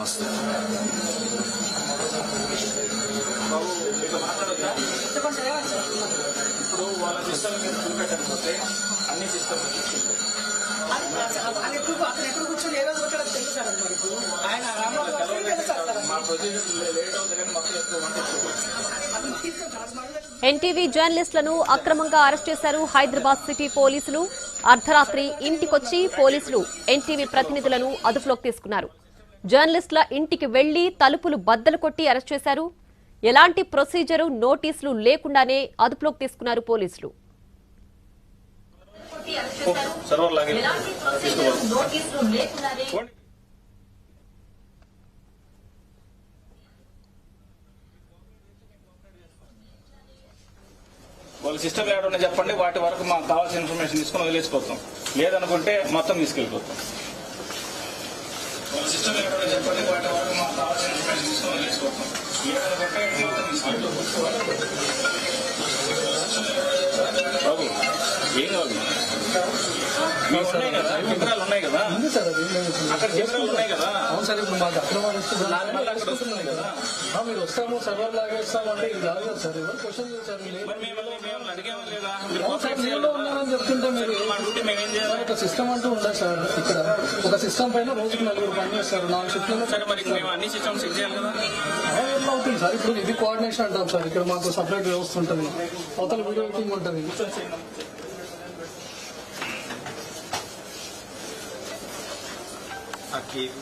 నమస్తే. ఇప్పుడు వాళ్ళ సిస్టమ్ మీరు చూపెట్టకపోతే అన్ని సిస్టమ్ మా ప్రొసీజర్ లేట్ అవుతుంది కానీ మొత్తం ఎక్కువ ఎన్టీవీ జర్నలిస్టులను అక్రమంగా అరెస్ట్ చేశారు హైదరాబాద్ సిటీ పోలీసులు. అర్ధరాత్రి ఇంటికొచ్చి పోలీసులు ఎన్టీవీ ప్రతినిధులను అదుపులోకి తీసుకున్నారు. జర్నలిస్టుల ఇంటికి వెళ్లి తలుపులు బద్దలు కొట్టి అరెస్ట్ చేశారు. ఎలాంటి ప్రొసీజరు నోటీసులు లేకుండానే అదుపులోకి తీసుకున్నారు పోలీసులు. వాళ్ళ సిస్టమ్ ఏమన్నా చెప్పండి, వాటి వరకు మాకు కావాల్సిన ఇన్ఫర్మేషన్ తీసుకుని వదిలేసిపోతాం. లేదనుకుంటే మొత్తం తీసుకెళ్ళిపోతాం. వాళ్ళ సిస్టమ్ ఏమన్నా చెప్పండి, వాటి వరకు మాకు కావాల్సిన ఇన్ఫర్మేషన్ తీసుకుని వదిలేసిపోతాం. లేదనుకుంటే మొత్తం తీసుకెళ్ళిపోతాం. బాబు ఏం కాదు, ఉన్నాయి కదా కెమెరాలు ఉన్నాయి కదా, అక్కడ కెమెరాలు ఉన్నాయి కదా. అవును సార్, ఇప్పుడు మాకు అక్రమాలు అక్కడ వస్తున్నాయి కదా. మీరు వస్తాము సర్వర్ లాగా ఇస్తామంటే ఇది కాదు కదా సార్. ఎవరు క్వశ్చన్ చేశారు ఉన్నారని చెప్తుంటే మీరు ఒక సిస్టమ్ అంటూ ఉండదు సార్. ఇక్కడ ఒక సిస్టమ్ పైన రోజుకి 4 పని చేస్తారు. 4 షిఫ్ట్లలో అన్ని సిస్టమ్ చెక్ చేయాలి కదా. ఎట్లా అవుతుంది సార్? ఇప్పుడు ఇది కోఆర్డినేషన్ అంటాం సార్. ఇక్కడ మాకు సపరేట్ వ్యవస్థ ఉంటుంది, అవతల వీడియో ఎడిటింగ్ ఉంటుంది. ఆ కేక్